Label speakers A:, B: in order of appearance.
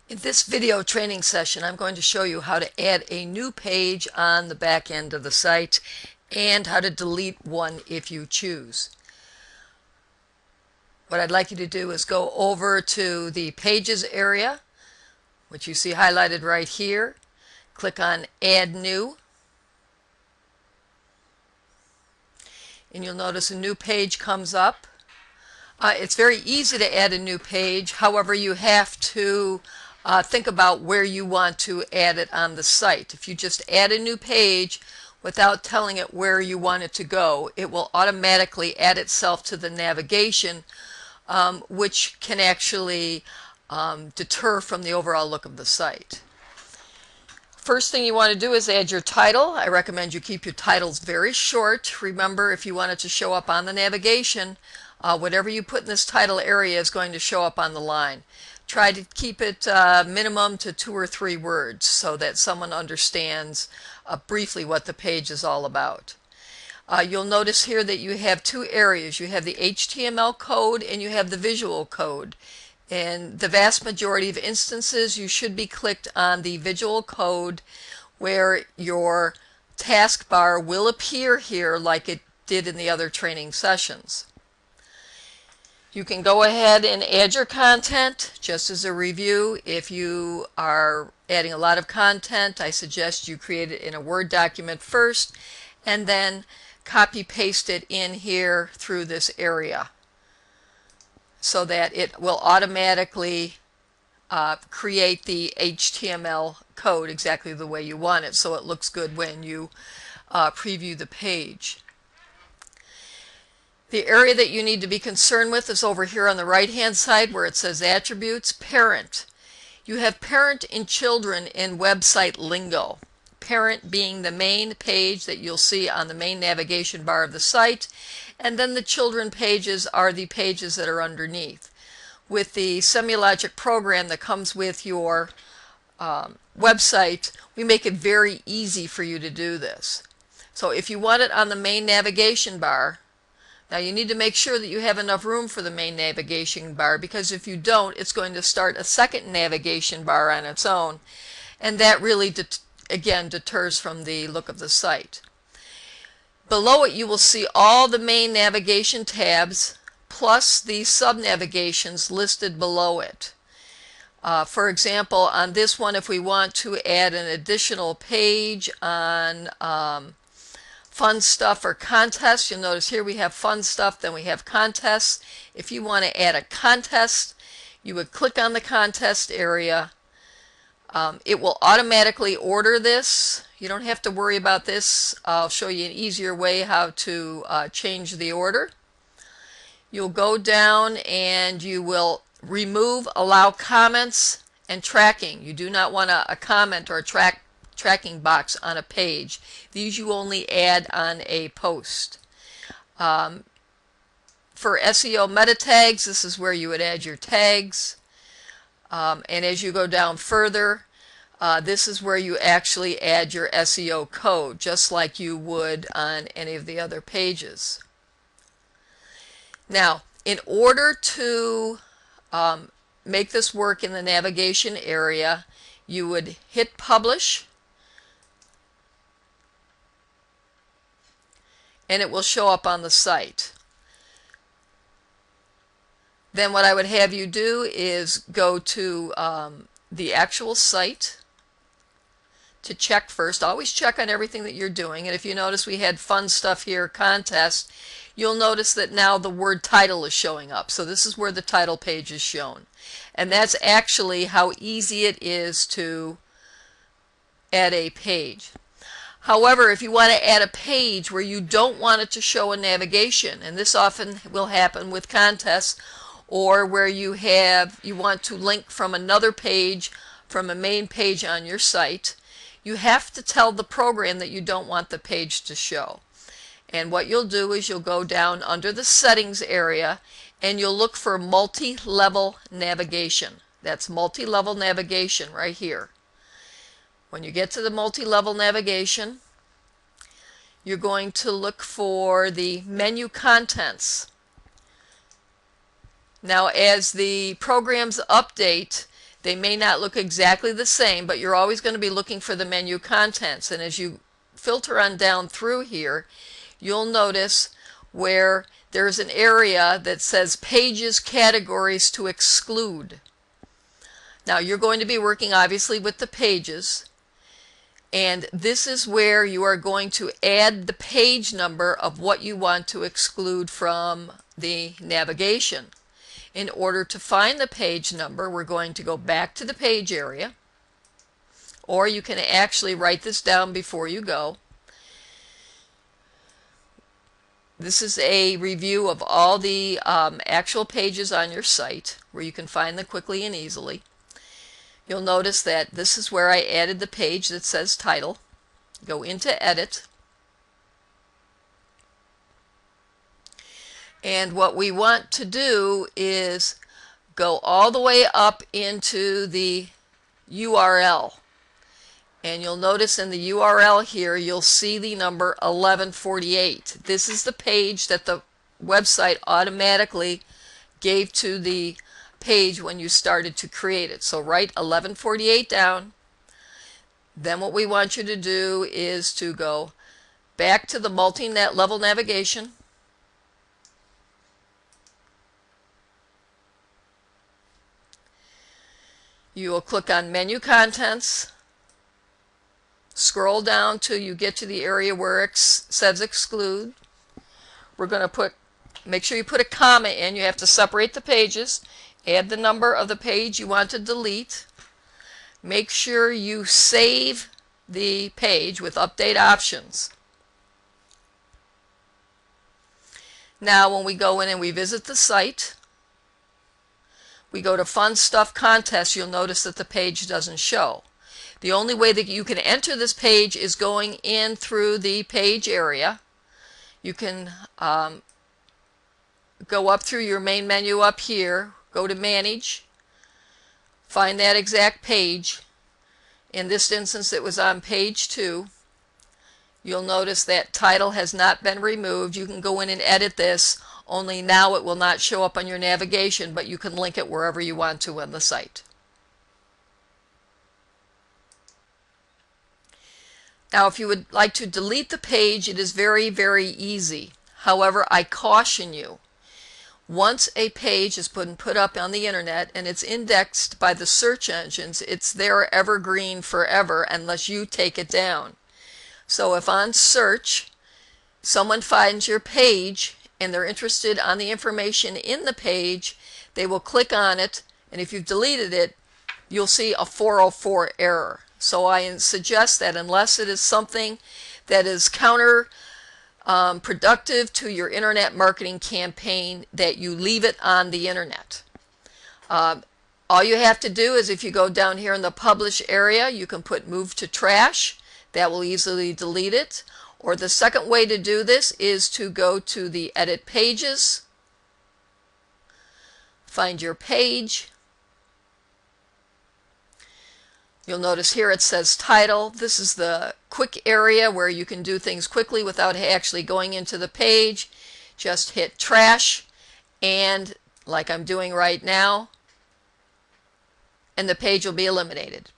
A: In this video training session, I'm going to show you how to add a new page on the back end of the site and how to delete one if you choose. What I'd like you to do is go over to the Pages area, which you see highlighted right here. Click on Add New, and you'll notice a new page comes up. It's very easy to add a new page. However, you have to think about where you want to add it on the site. If you just add a new page without telling it where you want it to go, it will automatically add itself to the navigation, which can actually deter from the overall look of the site. First thing you want to do is add your title. I recommend you keep your titles very short. Remember, if you want it to show up on the navigation, whatever you put in this title area is going to show up on the line. Try to keep it minimum to 2 or 3 words so that someone understands briefly what the page is all about. You'll notice here that you have 2 areas. You have the HTML code and you have the visual code. In the vast majority of instances, you should be clicked on the visual code where your taskbar will appear here like it did in the other training sessions. You can go ahead and add your content. Just as a review, if you are adding a lot of content, I suggest you create it in a Word document first and then copy paste it in here through this area so that it will automatically create the HTML code exactly the way you want it, so it looks good when you preview the page. The area that you need to be concerned with is over here on the right hand side where it says Attributes, Parent. You have Parent and Children in website lingo. Parent being the main page that you'll see on the main navigation bar of the site, and then the children pages are the pages that are underneath. With the SemiLogic program that comes with your website, we make it very easy for you to do this. So if you want it on the main navigation bar, now you need to make sure that you have enough room for the main navigation bar, because if you don't, it's going to start a second navigation bar on its own, and that really again deters from the look of the site. Below it you will see all the main navigation tabs plus the sub-navigations listed below it. For example, on this one, if we want to add an additional page on fun stuff or contests, you'll notice here we have fun stuff, then we have contests. If you want to add a contest, you would click on the contest area. It will automatically order this. You don't have to worry about this. I'll show you an easier way how to change the order. You'll go down and you will remove allow comments and tracking. You do not want a comment or a tracking box on a page. These you only add on a post. For SEO meta tags, this is where you would add your tags. And as you go down further, this is where you actually add your SEO code, just like you would on any of the other pages. Now, in order to make this work in the navigation area, you would hit Publish, and it will show up on the site. Then what I would have you do is go to the actual site to check first. Always check on everything that you're doing. And if you notice we had fun stuff here, contest, you'll notice that now the word title is showing up. So this is where the title page is shown. And that's actually how easy it is to add a page. However, if you want to add a page where you don't want it to show a navigation, and this often will happen with contests, or where you want to link from another page, from a main page on your site, you have to tell the program that you don't want the page to show. And what you'll do is you'll go down under the settings area and you'll look for multi-level navigation. That's multi-level navigation right here. When you get to the multi-level navigation, you're going to look for the menu contents. Now, as the programs update, They may not look exactly the same, but you're always going to be looking for the menu contents. And as you filter on down through here, you'll notice where there's an area that says Pages Categories to Exclude. Now you're going to be working obviously with the pages, and this is where you are going to add the page number of what you want to exclude from the navigation. In order to find the page number, we're going to go back to the page area, or you can actually write this down before you go. This is a review of all the actual pages on your site where you can find them quickly and easily. You'll notice that this is where I added the page that says title. Go into edit. And what we want to do is go all the way up into the URL. And you'll notice in the URL here, you'll see the number 1148. This is the page that the website automatically gave to the page when you started to create it. So write 1148 down. Then what we want you to do is to go back to the multi-level navigation. You will click on Menu Contents. Scroll down till you get to the area where it says Exclude. We're going to make sure you put a comma in. You have to separate the pages. Add the number of the page you want to delete. Make sure you save the page with Update Options. Now when we go in and we visit the site, we go to Fun Stuff Contest, you'll notice that the page doesn't show. The only way that you can enter this page is going in through the page area. You can go up through your main menu up here, go to Manage, find that exact page. In this instance it was on page 2. You'll notice that title has not been removed. You can go in and edit this, only now it will not show up on your navigation, but you can link it wherever you want to on the site. Now if you would like to delete the page, it is very, very easy. However, I caution you, once a page is put up on the internet and it's indexed by the search engines, it's there evergreen forever unless you take it down. So if on search someone finds your page and they're interested on the information in the page, they will click on it, and if you've deleted it, you'll see a 404 error. So I suggest that unless it is something that is counterproductive to your internet marketing campaign, that you leave it on the internet. All you have to do is if you go down here in the publish area, you can put move to trash. That will easily delete it. Or the second way to do this is to go to the edit pages, find your page. You'll notice here it says title. This is the quick area where you can do things quickly without actually going into the page. Just hit trash, and like I'm doing right now, and the page will be eliminated.